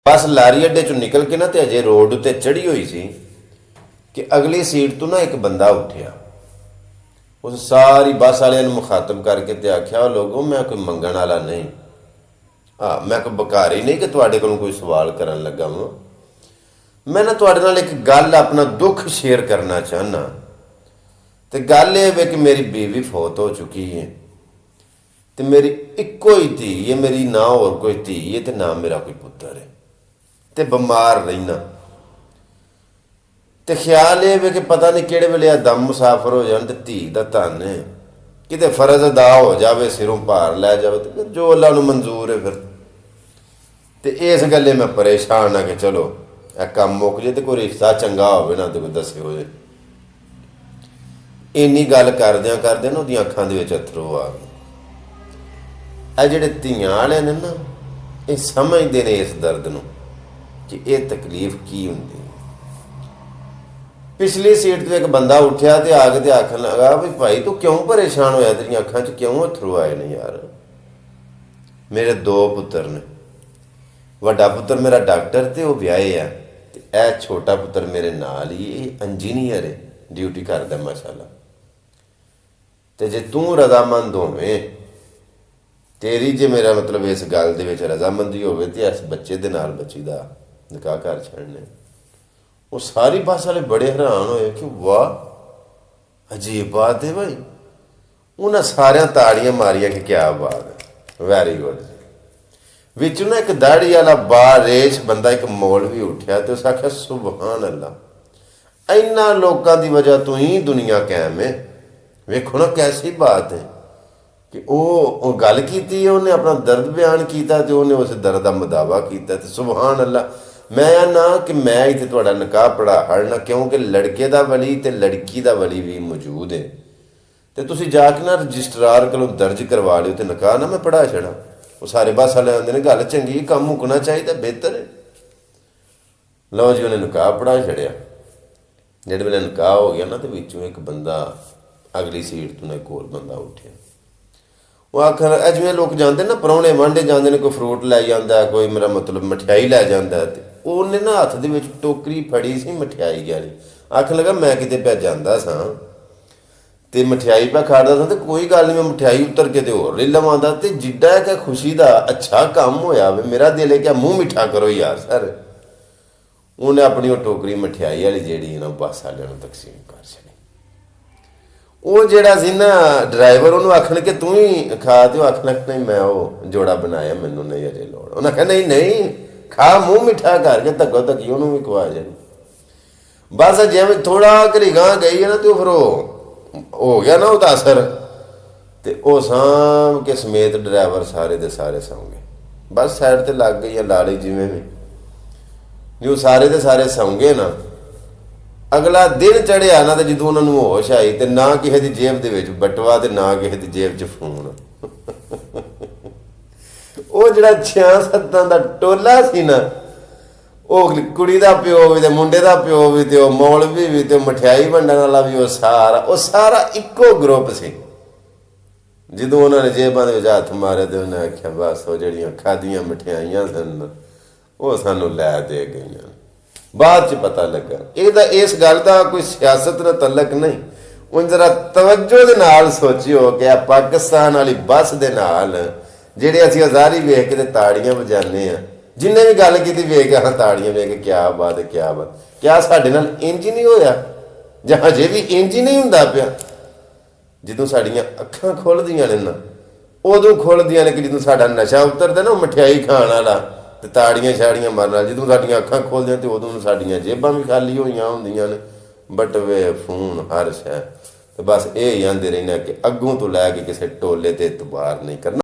बस लारी अड्डे चों निकल के ना तो अजे रोड उत्ते चढ़ी हुई सी कि अगली सीट तो ना एक बंदा उठिया। उस सारी बस वाले मुखातब करके ते आख्या लोगों मैं कोई मंगण वाला नहीं, हाँ मैं कोई बकारी नहीं कि तुहाडे कोलों कोई सवाल करन लगा वां। मैं ना तुहाडे नाल एक गल अपना दुख शेयर करना चाहना। तो गल ये वे कि मेरी बीवी फौत हो चुकी है, तो मेरी इक्को ही धी है, मेरी ना होर कोई धी है तो ना मेरा कोई पुत्तर है, तो बीमार रहना। तो ख्याल ये वे कि पता नहीं किहड़े वेले दम मुसाफर हो जाए तो धी का धन है, किते फर्ज अदा हो जाए, सिरों भार लै जाए, तो जो अल्लाह नूं मंजूर है फिर। तो इस गल्ले मैं परेशान हाँ कि चलो यह काम मुक जाए तो कोई रिश्ता चंगा हो ना तो कोई दस्से हो जाए। इन्नी गल करदे ना उहदियां अखां दे विच अथरू आ गए। ਇਹ ਜਿਹੜੇ ਧੀਆਂ ਵਾਲੇ ਨੇ ना ये समझते ने इस दर्द नूं कि यह तकलीफ की हुंदी। पिछली सीट तो एक बंदा उठ्या तो आके तो आखन लगा भी भाई तू क्यों परेशान होया, तेरियां अखां च क्यों अथरू आए ने यार। मेरे दो पुत्तर ने, वड्डा पुत्तर मेरा डॉक्टर ते वो ब्याहे आ, ते ए छोटा पुत्तर मेरे नाल ही इंजीनियर है, ड्यूटी करदा माशाअल्लाह। ते जे तू रजामंद होवें, तेरी जे मेरा मतलब इस गल दे विच रजामंदी होवे ते इस बच्चे दे नाल बच्ची दा निकाह कर छड़ने। वो सारी बस वाले बड़े हैरान होए कि वाह अजीब बात है भाई। उन्हें सारियां ताड़ियां मारियां कि क्या बात है, वैरी गुड। विच ना एक दाड़ी वाला बारेश बंदा एक मौलवी उठ्या तो उस आख्या सुबहान अल्लाह, इन्ना लोगों की वजह तो ही दुनिया कायम है। वेखो ना कैसी बात है कि वो गल की, उन्हें अपना दर्द बयान किया तो उन्हें उस दर्द का मुदावा किया। तो सुबहान अल्लाह, मैं ना कि मैं इतने तुहाडा निकाह पढ़ा हड़ना, क्योंकि लड़के का वली तो लड़की का वली भी मौजूद है। तो तुसी जाके ना रजिस्ट्रार को दर्ज करवा लियो तो निकाह ना मैं पढ़ा छड़ा। वो सारे बस वाले आते हैं गल चंगी, काम मुकना चाहिए, बेहतर है। लो जी उन्हें निकाह पढ़ा छड़िया। जिहड़े वेले निकाह हो गया ना तो विचों एक बंदा अगली सीट तो एक होर बंदा उठ्या। वो आखर जिवें लोग जाते ना परौने वांढे जाते हैं, कोई फ्रूट लै जाता, कोई मेरा मतलब मठियाई लै जाता, तो उन्हें ना हत्थ दे विच टोकरी फड़ी सी मठियाई वाली। आखन लगा मैं किते पे जांदा सां ते मठियाई पे खाड़ा था, तो कोई गल नहीं मैं मठियाई उतर के तो होर ले लवांदा। तो जिड्डा क्या खुशी का अच्छा काम होया वे, मेरा दिल है क्या मुँह मिठा करो यार सर। उन्हें अपनी वो टोकरी मठियाई वाली जिहड़ी ना बस वालियां नूं तकसीम कर छड़ी। वो जिहड़ा सी ना ड्राइवर उन्होंने आखन कि तू ही खा, तो आखना नहीं मैं वो जोड़ा बनाया, मैनू नहीं अजे लोड़। उन्हें आख्या नहीं नहीं खा, मुँह मिठा करके धक्को धक्की उन्होंने भी खवा जानी। बस जिवें थोड़ा घरी गांह गई है ना तो फिर हो गया ना उसका असर, तो वह साम के समेत ड्राइवर सारे दे सारे सौ गए। बस साइड ते लग गई है लाड़ी जिमें भी जो सारे दे सारे सौ गए ना। अगला दिन चढ़िया ना तो जो उन्होंने होश आई तो ना किसी की जेब के बटवा तो ना किसी की जेब च फोन। वो जरा 6-7 का टोला सी ना, वो कुड़ी का प्यो भी तो मुंडे का प्यो भी तो मौलवी भी तो मठियाई वंडन वाला भी, वो सारा इको ग्रुप से। जो उन्होंने जेबों के हथ मारे तो उन्हें आख्या बस वो जड़ियाँ खादियां मठियाइयां सन वो सानू लै दे गई। बाद च पता लगा यदा इस गल का कोई सियासत ना तलक नहीं। उन जरा तवज्जो दे नाल सोचियो कि पाकिस्तान वाली बस दे नाल जिहड़े असीं हज़ारी वेख के ताड़ियां बजाने आ, जिन्हें भी गल की वेख के हाँ ताड़ियां वेख के क्या बात है क्या बात, क्या साडे नाल इंज नहीं होया जां हजे भी इंज ही नहीं हुंदा पिया। जदों साडियां अखां खुलदियां ने ना उदों खुलदियां ने कि जदों साडा नशा उतरदा ना मिठाई खाण वाला तो ताड़ियां छाड़ियां मारन वाला, जदों साडियां अखां खुलदियां तो उदों साडियां जेबां भी खाली होईयां हुंदियां ने, बटवे फोन हर शै। तो बस ये आंदे रहने कि अग्गों तो लैके किसी टोले ते एतबार नहीं करना।